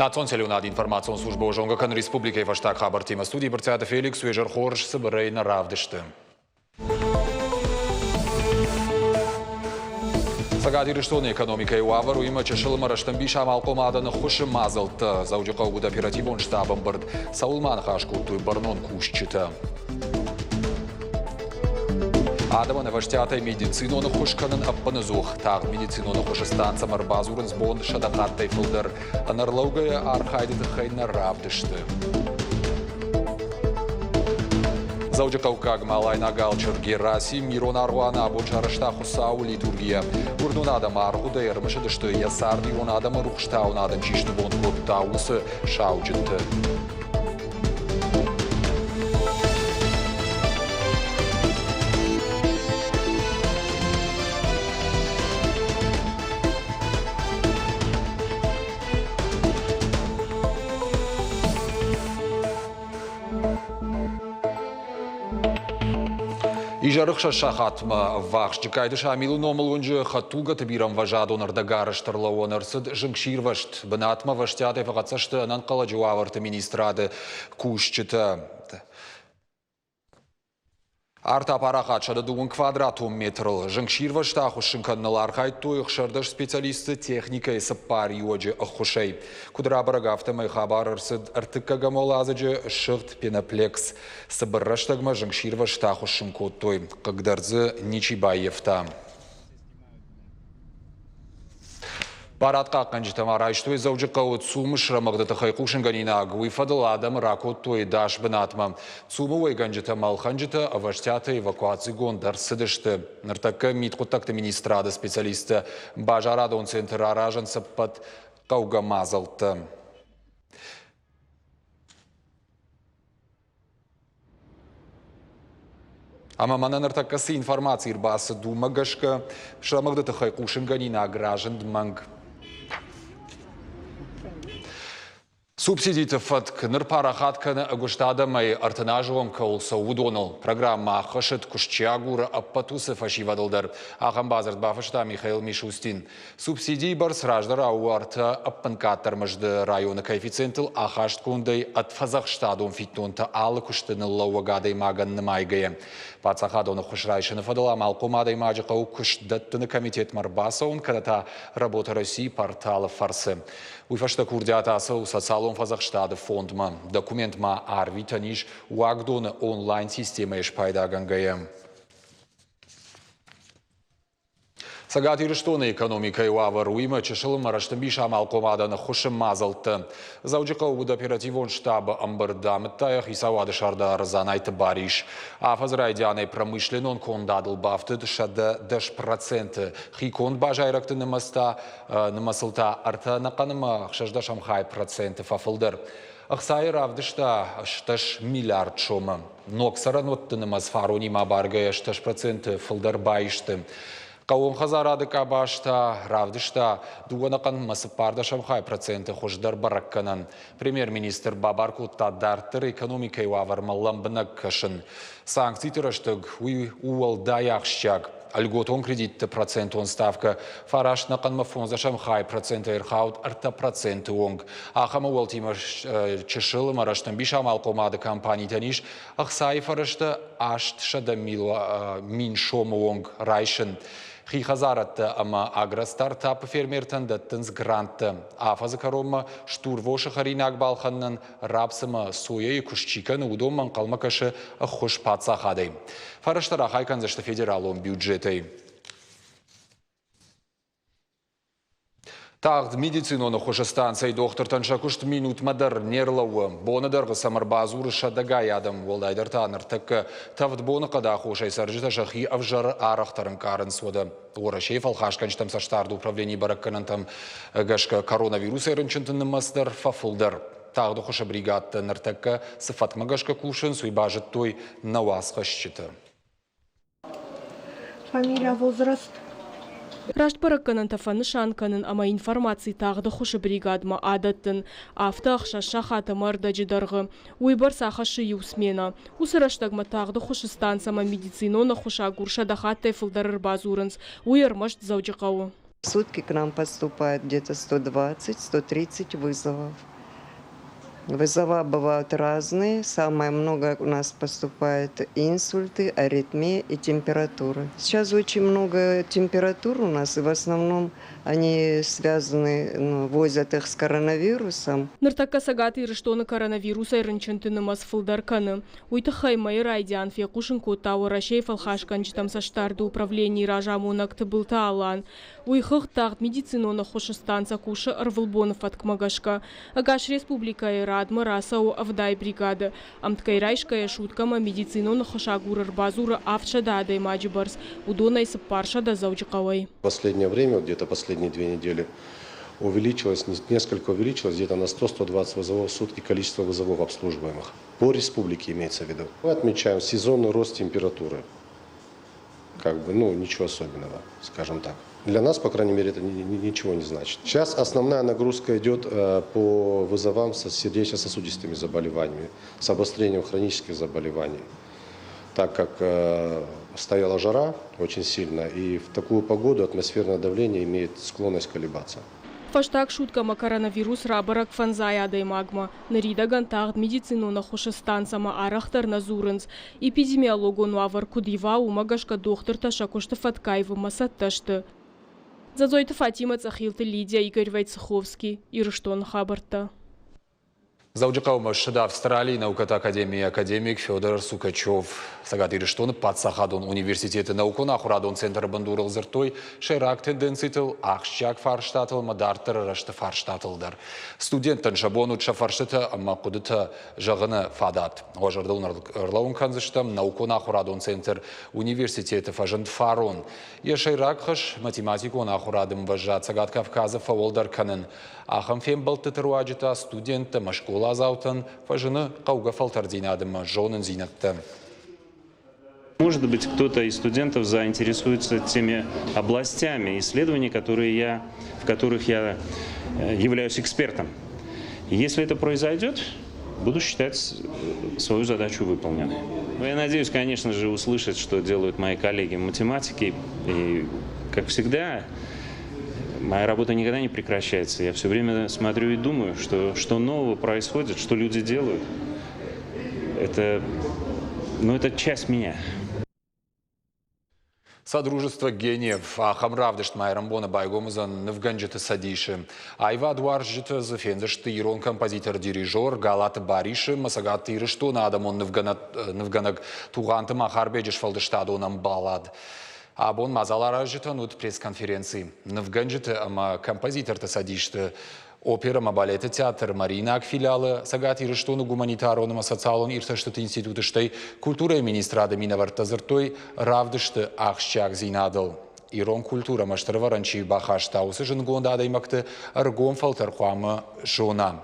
Национализированная информационная служба Ожонгакан Республики Ваштак Хабар Тима студии Барцята Феликс Уежер Хорш Сабарейна Равдышты. Сагадир штоны экономика и уавару има чешилма раштамбиш амалкомаданы хуши мазалты. Заудика угуда оперативон штабом бард Саулман хашкултуй барнон кушчита. Адаманы ваштятай медициноны хушканын аппанызух. Таг медициноны хушыстанца марбазурын сбон шадақаттай фылдыр. Анарлаугая архайдыды хайна равдышты. Заудикаукаг малайна галчыр Гераси Мирон Аруана абочарышта хусау литургия. Урнун адам архуда ермышыдышты ясарди он адам рухштаун адам чишты бон коптаусы шаучынты. Ижарықша шахатма вақш жикайды шамилу номыл өнжі хатуга табирам важад онырда гарыштырла онырсыд жыңшир вашт. Бынатма ваштяды фағатсашты анан қала жуаварты министрады кушчыты. Арта парақат шады дуын квадратум метрл. Жыңшир вашта хушынканныл архайтту ұқшырдыш специалисты техника есіп пар юоджы ұқшай. Кудыра барагавты май хабар ырсыд артыккага молазыджы шыхт пеноплекс. Сыбырраштагма жыңшир вашта хушынкоттой. Қыгдарзы Ничибаевта. Баратқа қанжытым арайштой заужыққа өт сумы шырамығдыты қайқушын ғанина ғуйфадыл адам ракоттой даш бінатма. Сумы ой ғанжытым алханжыты аваштяты эвакуации гондар сыдышты. Ныртакы митқоттақты министрады специалисты бажарады он центр аражын сыппат қауға мазалты. Ама манан артакасы информации ирбасы думагашка шырамығдыты қайқушын ғанина гражын дманг. Субсидиты фатк нырпарахат каны агуштада май артанажуам каул саудонал. Программа хашет кушчагура аппатусы фашивадалдар. Ахамбазард бафашта Михаил Мишустин. Субсидии барс раждар ауарта аппанкаттар мажды района коэффициентл ахашт кундай от фазахштадом фитнонта алы куштыны лауагадай маганны майгая. Пацахадоны хушрайшыны фадала малкомадай маджикау куштдаттыны комитет марбаса он кадата работа России порталы фарсы. Уйфашта курдиатасы у социалом Фазахштады фондма. Документма арвитаниш уагдоны онлайн система еш пайда гангаем. Сагатир штоны экономика и уавар уйма чешылым араштамбиш амалкомаданы хушым мазалты. Заудика угуда оперативон штаба амбардамыттаях и савады шарда арзанайты бариш. А фазрайдяны промышленон кондадыл бафты шада даш проценты. Хикон бажайракты намасылта арта нақаныма шажда шамхай проценты фафылдыр. Ақсай равдышта 6 миллиард шома. Ноксаран отты намасфарони мабаргая 6 проценты фылдар байышты. Кауым хазарады кабашта, равдышта, дуғанақан масыпарда шамхай проценты хождар баракканан. Премьер-министр Бабарку Тадарттыр экономикай вавармаллам бінак кашын. Санкций тұрыштыг уалдай ақшчак. Альготон кредитті процентон ставка. Фараш нақанма фонза шамхай проценты ирхаут арта проценты онг. Ахама уалтима чешылым араштан бишам алкомады компаний таниш. Ақсай фарашта ашт шада мин шома онг райшын. Хихазаратты ама агростартапы фермертен даттынз грантты. Афазы карома штурвошы харинак балханнан рапсыма соя и кушчиканы удоман қалмакашы хуш патса хадай. Фараштара хайкан зашты федералом бюджетой. Тағд медициноны хошыстанцай доқтыртан шакушт минут мадар нерлауы. Бонадырғы самарбазуры шадагай адам олдайдар таныртықы. Тавд боны қада хошай саржыта шахи авжары арақтарын карын соды. Орашей фалхашканчтам саштарды управление баракканантам гашка коронавирус эрінчінтінні мастар фафылдар. Тағды хоша бригадты ныртықы сыфатма гашка кушын суйбажыт той навасқа шчыты. Фамилия, возраст? Рашт баракканын тафаны шанканын ама информации тағды хушы бригадма адаттын. Афта ақша шахаты марда жидарғы. Уйбар сахашы юсмена. Усыраштагма тағды хушы станцама медицинона хуша гурша дахаттай фылдарыр базурынс. Уйармашт заужықауы. В сутки к нам поступает где-то 120-130 вызовов. Вызова бывают разные. Самое много у нас поступает инсульты, аритмия и температура. Сейчас очень много температур у нас, и в основном они связаны, возят их с коронавирусом. Ныртакка сагат ирыштоны коронавирус айрынчынтыны масфылдарканы. Уйты хаймай райдян фекушын коттауы Рашей фалхашканчытам саштарды управлений ражамунакты былта алан. Уйхых тағд медициноны хошыстанца кушы ырвылбонов аткмагашка. Агаш республика радмы расау авдай бригады. Амткайрайшкая шуткама медициноны хошагурыр базуры авчада адаймаджи барс. Удонай сыппаршада заучикавай. В последнее время, где-то последние 2 недели, несколько увеличилось, где-то на 100-120 вызовов в сутки количество вызовов обслуживаемых. По республике имеется в виду. Мы отмечаем сезонный рост температуры. Ничего особенного, скажем так. Для нас, по крайней мере, это ничего не значит. Сейчас основная нагрузка идет по вызовам с сердечно-сосудистыми заболеваниями, с обострением хронических заболеваний. Так как стояла жара очень сильно, и в такую погоду атмосферное давление имеет склонность колебаться. Фаштак шуткама коронавирус рабарак фанзая адаймагма. Наридаган тағд медициноны хошыстанцама арахтар назурынц. Эпидемиологон вавар кудива умагашка доктор Ташакошты Фаткаева масатташты. Зазойты Фатима Цахилты Лидия Игорь Вайцеховский. Ирыштон хабарта. Зауджикаума шыда Австралии науката академик Федор Сукачев. Сагат ирыштоны Патсахадон университеті наукона Ахурадон центр бандурыл зыртой шайрак тенденцитыл ақшчак фарштатыл мадартыр рашты фарштатылдар. Студенттен шабону чафаршыты амма кудыты жағыны фадат. Ожырдың ырлауын канзыштым наукона Ахурадон центр университеті фажын фарон. Е шайрак хыш математикон Ахурадым важат Сагат Кавказы фаволдар канын. Ахым фем балтытыруаджыта студентті машкола азаутын фажыны қауға фалтардинадымы жонын зинатты. Может быть, кто-то из студентов заинтересуется теми областями исследований, в которых я являюсь экспертом. Если это произойдет, буду считать свою задачу выполненной. Я надеюсь, конечно же, услышать, что делают мои коллеги математики. И, как всегда, моя работа никогда не прекращается. Я все время смотрю и думаю, что нового происходит, что люди делают. Это часть меня. Содружество гениев Ахамравдышт Майрамбона Байгомызан Невганджеты Садиши. Айва Дуаржеты Зафендышты Ирон композитор-дирижер Галаты Бариши Масагаты Ирыштона Адамон Невганаг Туганты Махарбеджиш Фалдыштадонам Балад. Абон мазалара житанут пресс-конференции. Невганджеты композитор-то Садишты. Опера, балеты, театр, Маринак филиалы, Сагат Ирыштону гуманитарным социалон ирташты институтыштай, культура министрада Минавартазыртой, равдышты Ахшчак зинадыл. Ирон культура маштырваранчи бахаштаусы жынгонда адаймакты аргон фалтархуамы шона.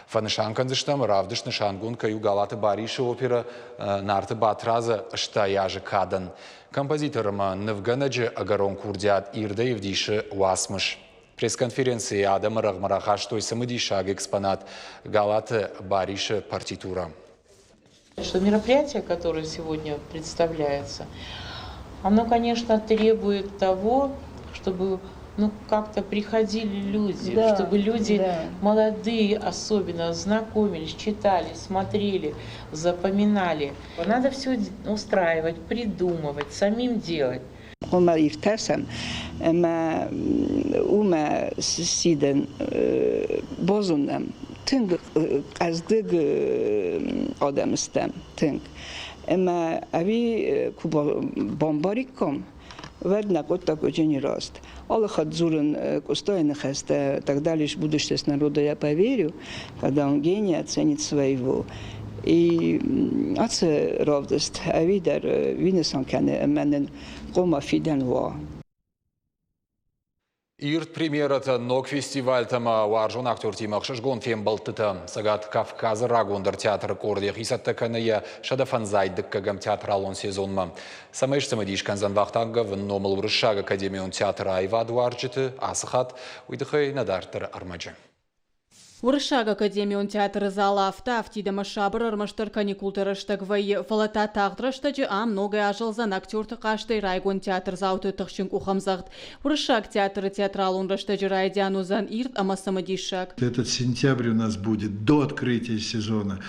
Фанышанканзыштам равдышны шангун каю Галаты Бариши опера нарты батразы штаяжы кадан. Композиторым Невганаджи агарон курдят ирдаевдиши уасмыш. Пресс-конференции Адама Рахмарахаштой самодишаг экспонат Галаты Бариши партитура. Что мероприятие, которое сегодня представляется, оно, конечно, требует того, чтобы как-то приходили люди, чтобы люди молодые особенно знакомились, читали, смотрели, запоминали. Надо все устраивать, придумывать, самим делать. Homa írteszem, ume sziden bozunnem, tünk azdig adamstem, tünk. Avi kuba bombarikom, vednak отак очень рост. Аллах дзурен кустойных и так далее, будущность народа я поверю, когда он гений оценит своего. И отце равдост, а видер винесан кане менен кома фиден ва. Ирт премьерата ног фестиваль тама варжон актер тимах шашгон фем балтыта. Сагат Кавказы рагондар театр кордех исатта каная шадафанзайдык кагам театралон сезонма. Самайш самадишкан занвахтанга в номал врышаг академион театра айва дуарджиты асахат уйдыхай надартыр армаджи. Урышаг академион театры зала автида машабыр армаштар каникултырыштаг вай фалата тағдырыштажы многое ажылзан актерты қаштай райгон театр зауты тұқшын кухамзағд. Урышаг театры театралун раштажы райдианузан ирт амасамадишаг. Этот сентябрь у нас будет до открытия сезона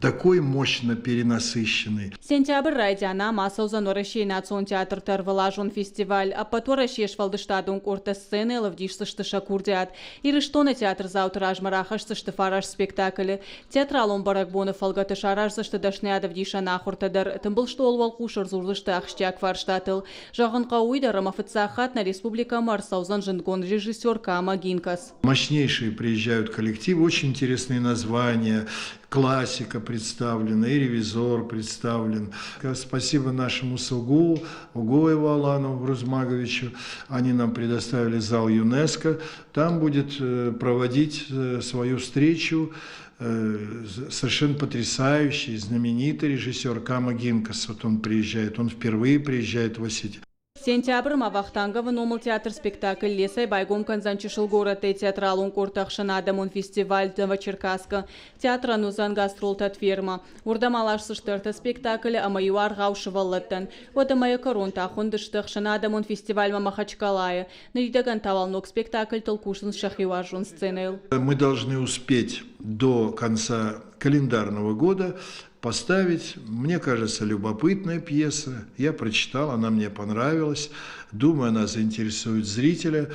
такой мощно перенасыщенный. Сентябрь райдиана масаузан уращей национ театр тарвалажон фестиваль, а потом уращеш валдыштадун курта сцены лавдишсышты шакурдят. И рештона театр завтра ажмарахашсышты фараж спектакль. Театралон баракбоны фалгаты шаражсышты дашняда вдиша нахуртадар. Тымбыл что олвал кушар зурлышты ахштяк фарштатыл. Жагын кауида рамафыцахат на республика Марсаузан жингон режиссер Кама Гинкас. Мощнейшие приезжают коллективы, очень интересные названия. Классика представлена, и ревизор представлен. Спасибо нашему СУГУ, Угоеву Алану Рузмаговичу. Они нам предоставили зал ЮНЕСКО. Там будет проводить свою встречу совершенно потрясающий, знаменитый режиссер Кама Гинкас. Вот он приезжает, он впервые приезжает в Осетию. Сентябрь Мавахтангова номал театр спектакль Лесай Байгом Канзанчишил город и театралун куртахшан адамун фестиваль Новочеркасска. Театра нузан гастрол татферма. Урдамалаш сыштырта спектакль амаюар гаушеваллаттан. Вот амая коронтахун дыштахшан адамун фестиваль Махачкалая. Наридаган тавалнок спектакль толкушин шахиважун сценил. Мы должны успеть до конца календарного года поставить, мне кажется, любопытная пьеса. Я прочитал, она мне понравилась. Думаю, она заинтересует зрителя.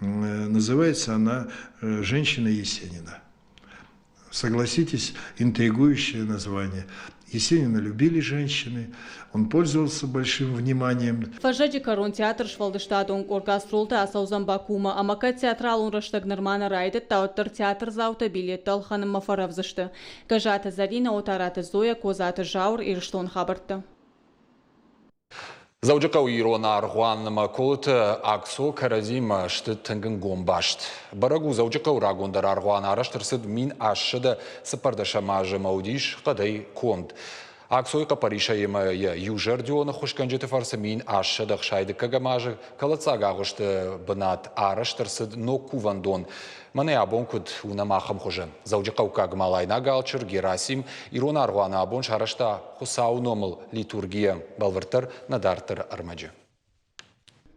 Называется она «Женщина Есенина». Согласитесь, интригующее название. Есенина любили женщины, он пользовался большим вниманием. Фажаджи корон театр швалдыштадон оркастролта асаузан Бакума, амака театралун раштаг нормана райдет тауттар театр заута билеттал ханым мафаравзышты. Кажата Зарина, отарата Зоя, козата Жаур и Рыштон Хабарта. Заужакау Ирона Аргуанма Колт Аксо Каразима Штынган Гомбашт. Барагу заужакау Рагундар Аргуан Араштырсыд мин ашшыда сыпардашамажы маудиш қадай конд. Аксой Капаришаема южер диона хушканжеты фарсы мин ашшыда хшайды кагамажы калацага гушты бынат Араштырсыд но кувандон. Мане абонкуд унамахам хуже. Заужакау кагмалайна галчыр Герасим Ирона Аргуана абон шарашта хусау номыл литургия балвартыр надартыр армаджы.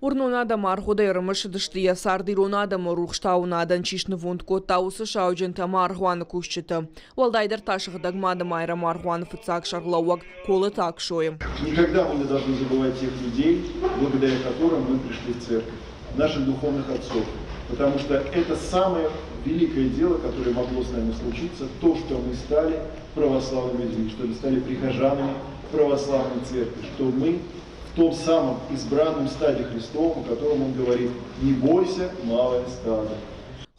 Урнонада мархуда ярмышы дышты ясарды иронада морухштаунадан чишны вундко таусы шаужента мархуаны кушчыты. Уалдайдар ташығыдаг мады майра мархуаны фыцак шарлауак колы так шоем. Никогда мы не должны забывать тех людей, благодаря которым мы пришли в церковь, наших духовных отцов. Потому что это самое великое дело, которое могло с нами случиться, то, что мы стали православными людьми, что мы стали прихожанами православной церкви, что мы в том самом избранном стаде Христовом, о котором он говорит: «Не бойся, малое стадо».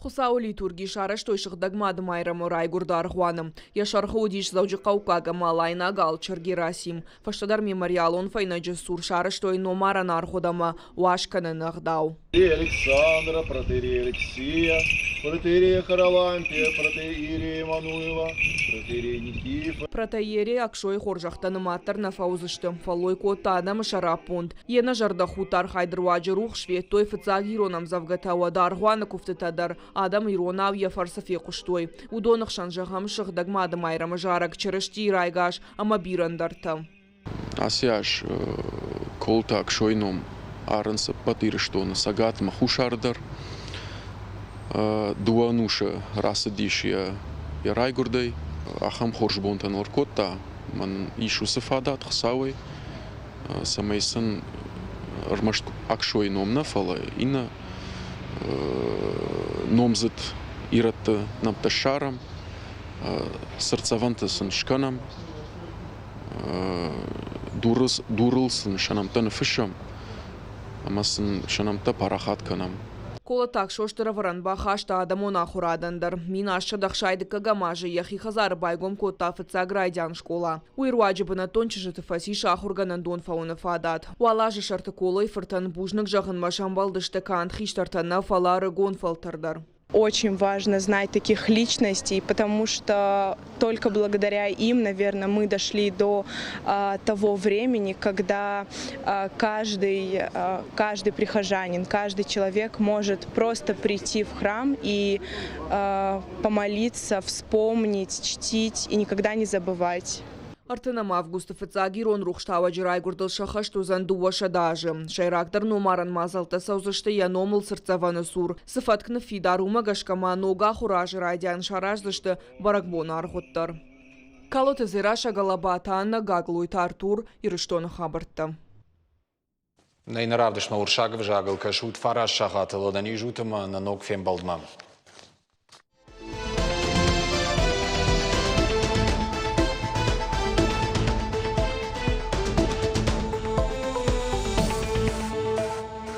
Хусау литурги шараш тойшыгдаг мады майра морай гурдар хуаным. Яшархы удиш заужы каукага малайна галчыр Герасим. Фаштадар мемориалон файнаджы сур шараш той номара нархудама уашканы нагдау. Александра, протерия Алексия, протерия Харалампия, протерия Мануева, протерия Никифа. Протеерия акшой хоржахтаны маттар на фаузышты. Фалой кота адам шарапунд. Ена жардахутар хайдруаджы рух швед той фыцаг иронам завгатауа дархуаны куфтытадар. Адам иронав я фарсафе куштой. Удонах шанжахам шыгдаг мады майрамы жарак чырышти райгаш ама бирандарта. Асяш колта акшойном арынсы патырыштоны сагат махушардар. Дуануша расыдишия и райгурдай. Ахам хоржбонтан оркотта. Ман ишу сафадат хсауэй. Самайсын армашт акшойном нафала. Ина номзыт иратты намташарам, сырцавантысын шканам, дурылсын шанамтаны фышам, амасын шанамта парахатканам. Кола так шоштыра варанба хашта адамон ахурадандар. Мин ашшадах шайды кагамажы яхи хазар байгом кота фыца грайдян школа. Уйруаджы бына тончыжы фасиша ахурганан дон фауны фадат. Уалажы шарты колой фыртан бужнық жағын машамбалдышты кант хиштартана фалары гон фалтардар. Очень важно знать таких личностей, потому что только благодаря им, наверное, мы дошли до того времени, когда каждый прихожанин, каждый человек может просто прийти в храм и помолиться, вспомнить, чтить и никогда не забывать. Артынам августа фыцагирон рухштава жирай гурдылшаха штузан дуаша даже. Шайрактар номаран мазалта саузышты яномыл сырцаваны сур. Сыфаткны фидарума гашкама нога хура жирайдян шараждышты баракбона архуттар. Калоты зираша галабата Анна Гаглуйт Артур и Рыштона хабартта. Найнаравдыш Мауршагов жагыл кашут фараш шахатылыдан ижутыма на ног фембалдмам.